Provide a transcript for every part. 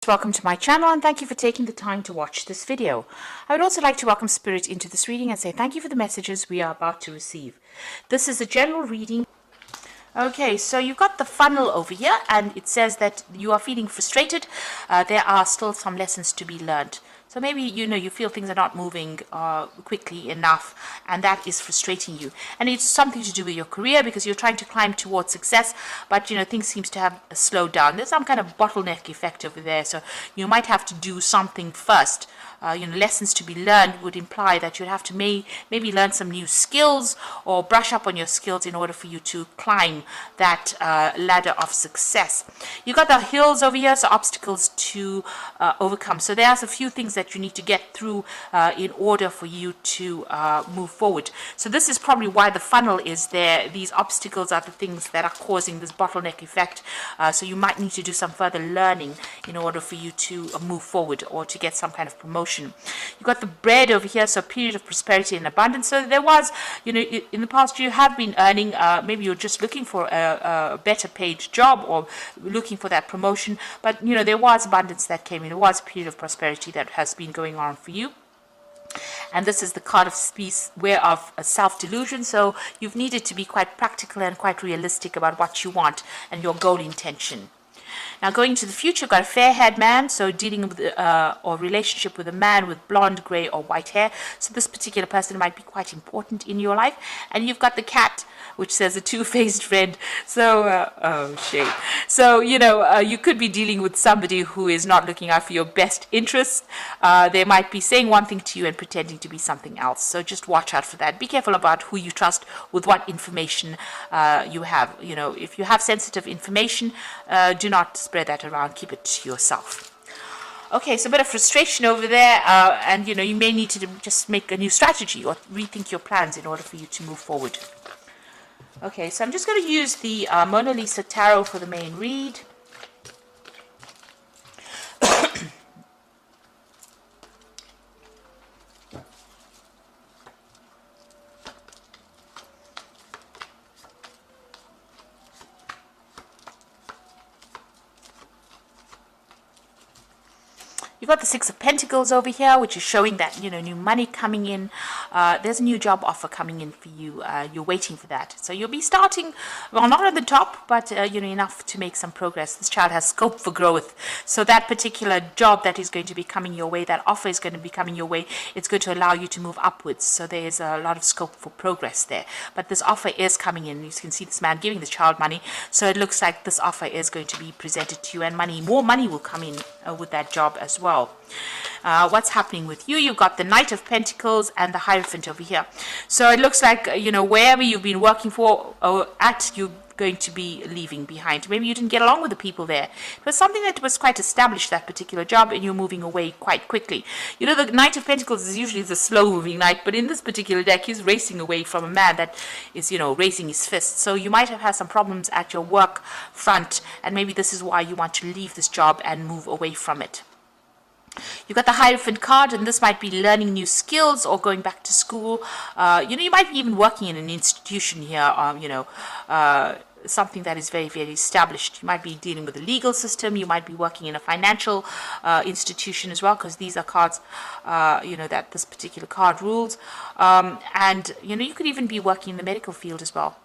Welcome to my channel and thank you for taking the time to watch this video. I would also like to welcome Spirit into this reading and say thank you for the messages we are about to receive. This is a general reading. Okay, so you've got the funnel over here and it says that you are feeling frustrated. There are still some lessons to be learned. So maybe, you feel things are not moving quickly enough and that is frustrating you. And it's something to do with your career because you're trying to climb towards success, but, things seems to have slowed down. There's some kind of bottleneck effect over there. So you might have to do something first. Lessons to be learned would imply that you'd have to maybe learn some new skills or brush up on your skills in order for you to climb that ladder of success. You got the hills over here, so obstacles to overcome. So there's a few things that you need to get through in order for you to move forward. So this is probably why the funnel is there. These obstacles are the things that are causing this bottleneck effect. So you might need to do some further learning in order for you to move forward or to get some kind of promotion. You've got the bread over here, so period of prosperity and abundance. So there was, in the past you have been earning, maybe you're just looking for a better paid job or looking for that promotion, but there was abundance that came in. There was a period of prosperity that has been going on for you. And this is the card of peace, whereof self-delusion. So you've needed to be quite practical and quite realistic about what you want and your goal intention. Now, going to the future, you've got a fair-haired man, so dealing with or relationship with a man with blonde, grey, or white hair. So this particular person might be quite important in your life. And you've got the cat, which says a two-faced friend. So, oh, shame. So, you could be dealing with somebody who is not looking out for your best interests. They might be saying one thing to you and pretending to be something else. So just watch out for that. Be careful about who you trust with what information you have. If you have sensitive information, do not spread that around. Keep it to yourself. Okay, so a bit of frustration over there, and you may need to just make a new strategy or rethink your plans in order for you to move forward. Okay, so I'm just going to use the Mona Lisa Tarot for the main read. You've got the Six of Pentacles over here, which is showing that, new money coming in. There's a new job offer coming in for you. You're waiting for that. So you'll be starting, well, not at the top, but, enough to make some progress. This child has scope for growth. So that particular job that is going to be coming your way, that offer is going to be coming your way, it's going to allow you to move upwards. So there's a lot of scope for progress there. But this offer is coming in. You can see this man giving this child money. So it looks like this offer is going to be presented to you, and more money will come in with that job as well. What's happening with you? You've got the Knight of Pentacles and the Hierophant over here. So it looks like, wherever you've been working for or at, you're going to be leaving behind. Maybe you didn't get along with the people there. It was something that was quite established, that particular job, and you're moving away quite quickly. The Knight of Pentacles is usually the slow-moving knight, but in this particular deck, he's racing away from a man that is, raising his fist. So you might have had some problems at your work front, and maybe this is why you want to leave this job and move away from it. You've got the Hierophant card, and this might be learning new skills or going back to school. You might be even working in an institution here, something that is very, very established. You might be dealing with the legal system. You might be working in a financial institution as well, because these are cards, that this particular card rules. And, you could even be working in the medical field as well,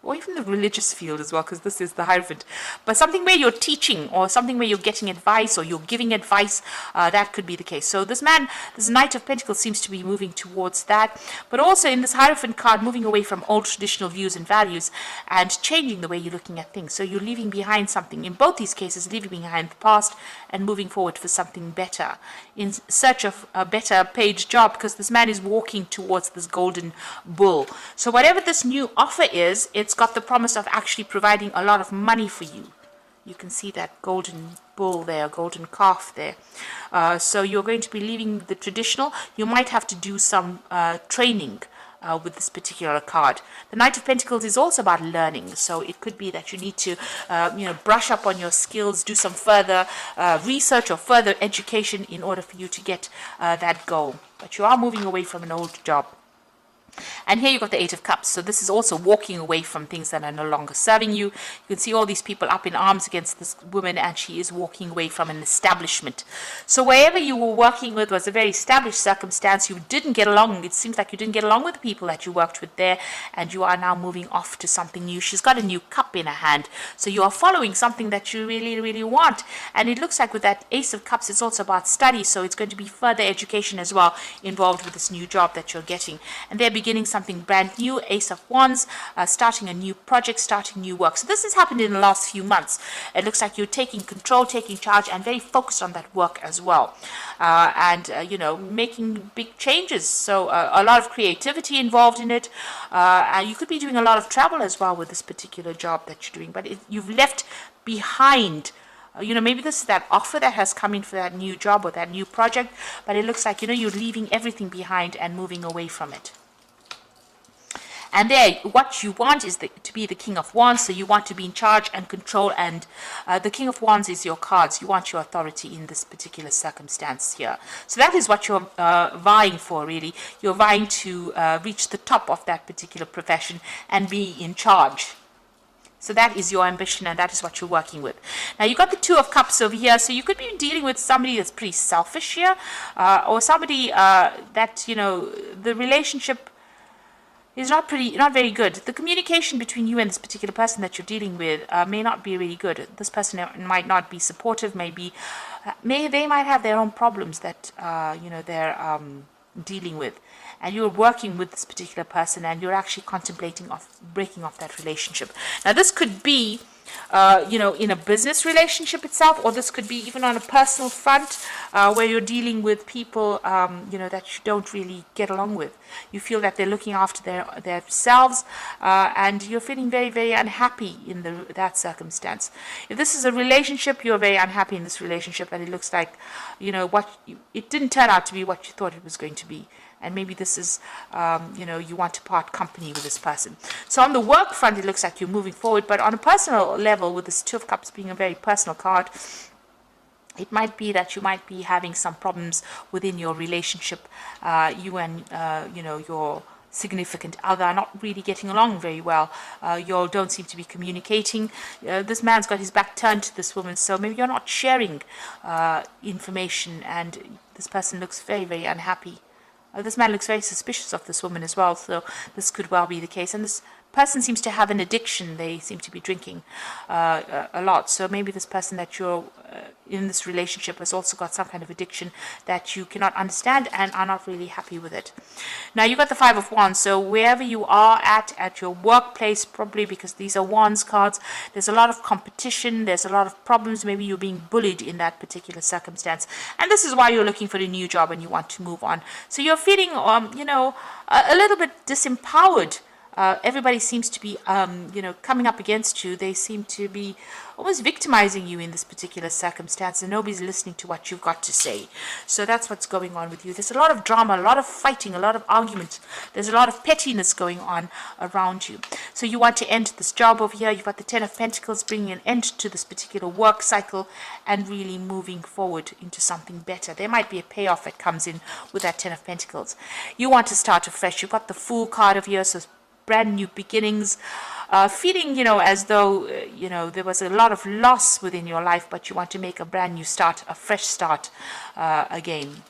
or even the religious field as well, because this is the Hierophant. But something where you're teaching, or something where you're getting advice, or you're giving advice, that could be the case. So this Knight of Pentacles seems to be moving towards that. But also in this Hierophant card, moving away from old traditional views and values and changing the way you're looking at things. So you're leaving behind something. In both these cases, leaving behind the past and moving forward for something better, in search of a better paid job, because this man is walking towards this golden bull. So whatever this new offer is, it's got the promise of actually providing a lot of money for you. You can see that golden bull there, golden calf there. So you're going to be leaving the traditional. You might have to do some training with this particular card. The Knight of Pentacles is also about learning. So it could be that you need to, brush up on your skills, do some further research or further education in order for you to get that goal. But you are moving away from an old job. And here you've got the Eight of Cups. So this is also walking away from things that are no longer serving you. You can see all these people up in arms against this woman, and she is walking away from an establishment. So wherever you were working with was a very established circumstance. You didn't get along. It seems like you didn't get along with the people that you worked with there, and you are now moving off to something new. She's got a new cup in her hand. So you are following something that you really, really want. And it looks like with that Ace of Cups, it's also about study. So it's going to be further education as well involved with this new job that you're getting. And they're beginning something brand new. Ace of Wands, starting a new project, starting new work. So this has happened in the last few months. It looks like you're taking control, taking charge, and very focused on that work as well. You know, making big changes. So a lot of creativity involved in it. And you could be doing a lot of travel as well with this particular job that you're doing. But you've left behind, you know, maybe this is that offer that has come in for that new job or that new project. But it looks like, you know, you're leaving everything behind and moving away from it. And there, what you want is to be the King of Wands, so you want to be in charge and control, and the King of Wands is your cards. You want your authority in this particular circumstance here. So that is what you're vying for, really. You're vying to reach the top of that particular profession and be in charge. So that is your ambition, and that is what you're working with. Now, you've got the Two of Cups over here, so you could be dealing with somebody that's pretty selfish here, or somebody that, you know, the relationship is not very good. The communication between you and this particular person that you're dealing with may not be really good. This person might not be supportive. They might have their own problems that you know, they're dealing with, and you're working with this particular person, and you're actually contemplating breaking off that relationship. Now, this could be you know, in a business relationship itself, or this could be even on a personal front, where you're dealing with people, you know, that you don't really get along with. You feel that they're looking after themselves, and you're feeling very, very unhappy in that circumstance. If this is a relationship, you're very unhappy in this relationship, and it looks like, you know, it didn't turn out to be what you thought it was going to be. And maybe this is, you know, you want to part company with this person. So on the work front, it looks like you're moving forward. But on a personal level, with this Two of Cups being a very personal card, it might be that you might be having some problems within your relationship. You and, you know, your significant other are not really getting along very well. You all don't seem to be communicating. This man's got his back turned to this woman, so maybe you're not sharing information, and this person looks very, very unhappy. This man looks very suspicious of this woman as well, so this could well be the case. And this person seems to have an addiction. They seem to be drinking a lot. So maybe this person that you're in this relationship has also got some kind of addiction that you cannot understand and are not really happy with it. Now, you've got the Five of Wands. So wherever you are at your workplace, probably because these are Wands cards, there's a lot of competition. There's a lot of problems. Maybe you're being bullied in that particular circumstance. And this is why you're looking for a new job and you want to move on. So you're feeling, you know, a little bit disempowered. Everybody seems to be, you know, coming up against you. They seem to be almost victimizing you in this particular circumstance, and nobody's listening to what you've got to say. So that's what's going on with you. There's a lot of drama, a lot of fighting, a lot of argument. There's a lot of pettiness going on around you. So you want to end this job over here. You've got the Ten of Pentacles, bringing an end to this particular work cycle and really moving forward into something better. There might be a payoff that comes in with that Ten of Pentacles. You want to start afresh. You've got the Fool card over here, so brand new beginnings, feeling, you know, as though, you know, there was a lot of loss within your life, but you want to make a brand new start, a fresh start again.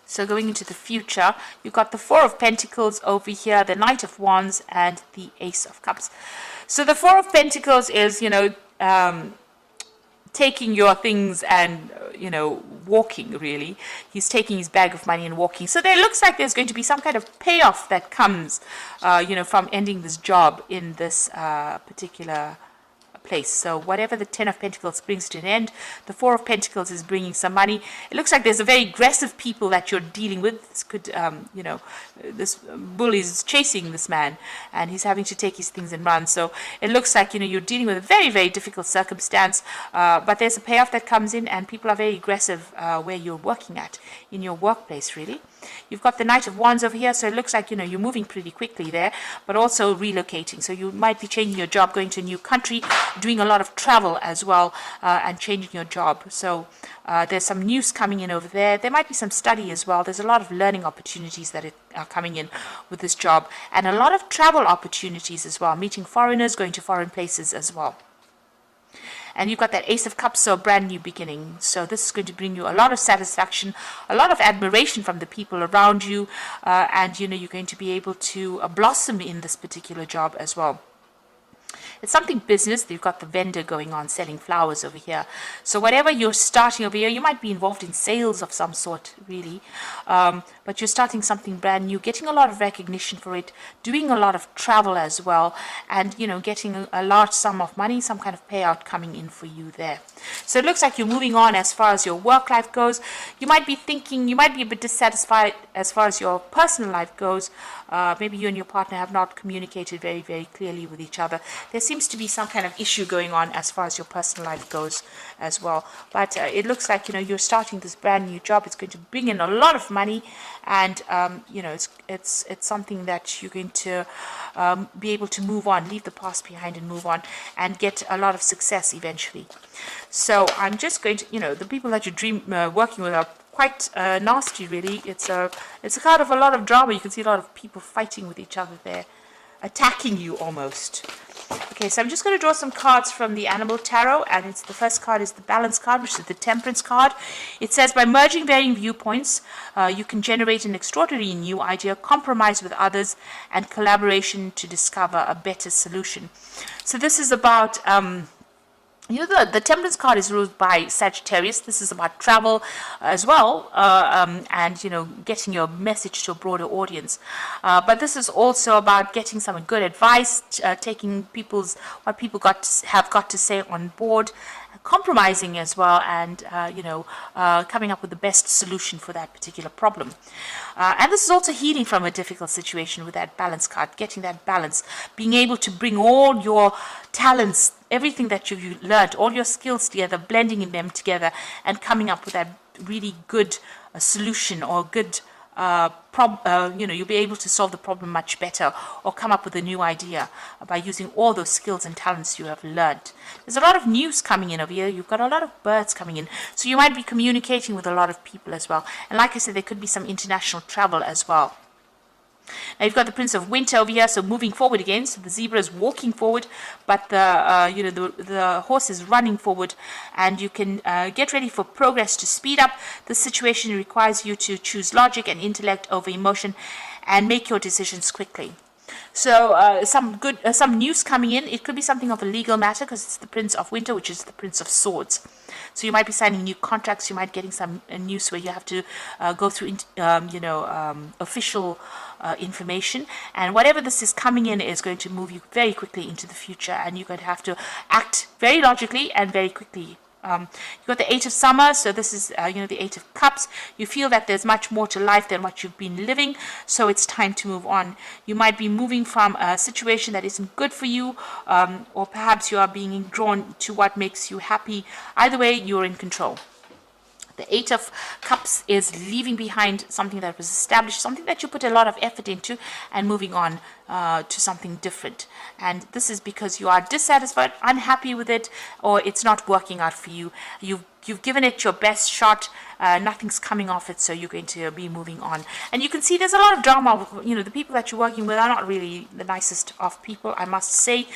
So going into the future, you've got the Four of Pentacles over here, the Knight of Wands, and the Ace of Cups. So the Four of Pentacles is, you know, taking your things and, you know, walking, really. He's taking his bag of money and walking. So there looks like there's going to be some kind of payoff that comes, you know, from ending this job in this particular place. So whatever the Ten of Pentacles brings to an end, the Four of Pentacles is bringing some money. It looks like there's a very aggressive people that you're dealing with. This could, you know, this bull is chasing this man and he's having to take his things and run. So it looks like, you know, you're dealing with a very, very difficult circumstance, but there's a payoff that comes in, and people are very aggressive where you're working at, in your workplace, really. You've got the Knight of Wands over here, so it looks like, you know, you're moving pretty quickly there, but also relocating. So you might be changing your job, going to a new country, doing a lot of travel as well, and changing your job. So there's some news coming in over there. There might be some study as well. There's a lot of learning opportunities that are coming in with this job, and a lot of travel opportunities as well, meeting foreigners, going to foreign places as well. And you've got that Ace of Cups, so a brand new beginning. So this is going to bring you a lot of satisfaction, a lot of admiration from the people around you, and you know, you're going to be able to blossom in this particular job as well. It's something business. You've got the vendor going on, selling flowers over here. So whatever you're starting over here, you might be involved in sales of some sort, really. But you're starting something brand new, getting a lot of recognition for it, doing a lot of travel as well, and, you know, getting a large sum of money, some kind of payout coming in for you there. So it looks like you're moving on as far as your work life goes. You might be thinking, you might be a bit dissatisfied as far as your personal life goes. Maybe you and your partner have not communicated very, very clearly with each other. There seems to be some kind of issue going on as far as your personal life goes as well. But it looks like, you know, you're starting this brand new job. It's going to bring in a lot of money, and you know, it's something that you're going to be able to move on, leave the past behind and move on, and get a lot of success eventually. So I'm just going to, you know, the people that you're working with are quite nasty, really. It's a card of a lot of drama. You can see a lot of people fighting with each other there, attacking you almost. Okay, so I'm just going to draw some cards from the Animal Tarot, and the first card is the Balance card, which is the Temperance card. It says, by merging varying viewpoints, you can generate an extraordinary new idea, compromise with others, and collaboration to discover a better solution. So this is about you know, the Temperance card is ruled by Sagittarius. This is about travel as well, and, you know, getting your message to a broader audience. But this is also about getting some good advice, taking what people have got to say on board, compromising as well, and you know, coming up with the best solution for that particular problem. And this is also healing from a difficult situation with that Balance card, getting that balance, being able to bring all your talents, everything that you've learned, all your skills together, blending them together, and coming up with that really good solution, or good you know, you'll be able to solve the problem much better, or come up with a new idea by using all those skills and talents you have learned. There's a lot of news coming in over here. You've got a lot of birds coming in, so you might be communicating with a lot of people as well. And like I said, there could be some international travel as well. Now you've got the Prince of Winter over here, so moving forward again. So the zebra is walking forward, but the you know, the horse is running forward, and you can get ready for progress to speed up. The situation requires you to choose logic and intellect over emotion, and make your decisions quickly. So some news coming in. It could be something of a legal matter, because it's the Prince of Winter, which is the Prince of Swords. So you might be signing new contracts. You might getting some news where you have to go through you know, official information, and whatever this is coming in is going to move you very quickly into the future, and you're going to have to act very logically and very quickly. You've got the Eight of Summer, so this is you know, the Eight of Cups. You feel that there's much more to life than what you've been living, so it's time to move on. You might be moving from a situation that isn't good for you, or perhaps you are being drawn to what makes you happy. Either way, you're in control. The Eight of Cups is leaving behind something that was established, something that you put a lot of effort into, and moving on to something different. And this is because you are dissatisfied, unhappy with it, or it's not working out for you. You've given it your best shot, nothing's coming off it, so you're going to be moving on. And you can see there's a lot of drama. You know, the people that you're working with are not really the nicest of people, I must say.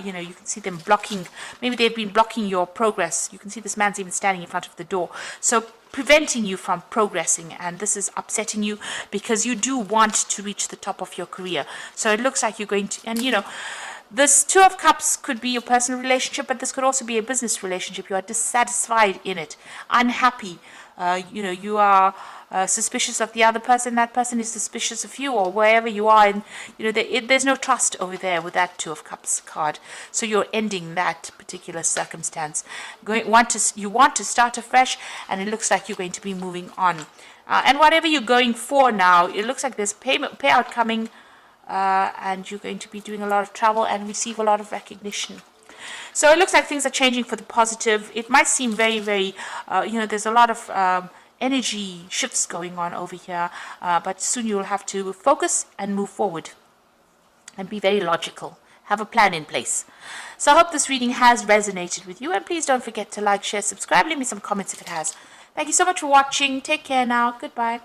You know, you can see them blocking, maybe they've been blocking your progress. You can see this man's even standing in front of the door, so preventing you from progressing, and this is upsetting you because you do want to reach the top of your career. So it looks like you're going to, and you know, this Two of Cups could be your personal relationship, but this could also be a business relationship. You are dissatisfied in it, unhappy. You know, you are suspicious of the other person. That person is suspicious of you, or wherever you are. And you know, there's no trust over there with that Two of Cups card. So you're ending that particular circumstance. You want to start afresh, and it looks like you're going to be moving on. And whatever you're going for now, it looks like there's payout coming. And you're going to be doing a lot of travel and receive a lot of recognition. So it looks like things are changing for the positive. It might seem very, very, you know, there's a lot of energy shifts going on over here, but soon you'll have to focus and move forward and be very logical. Have a plan in place. So I hope this reading has resonated with you, and please don't forget to like, share, subscribe, leave me some comments if it has. Thank you so much for watching. Take care now. Goodbye.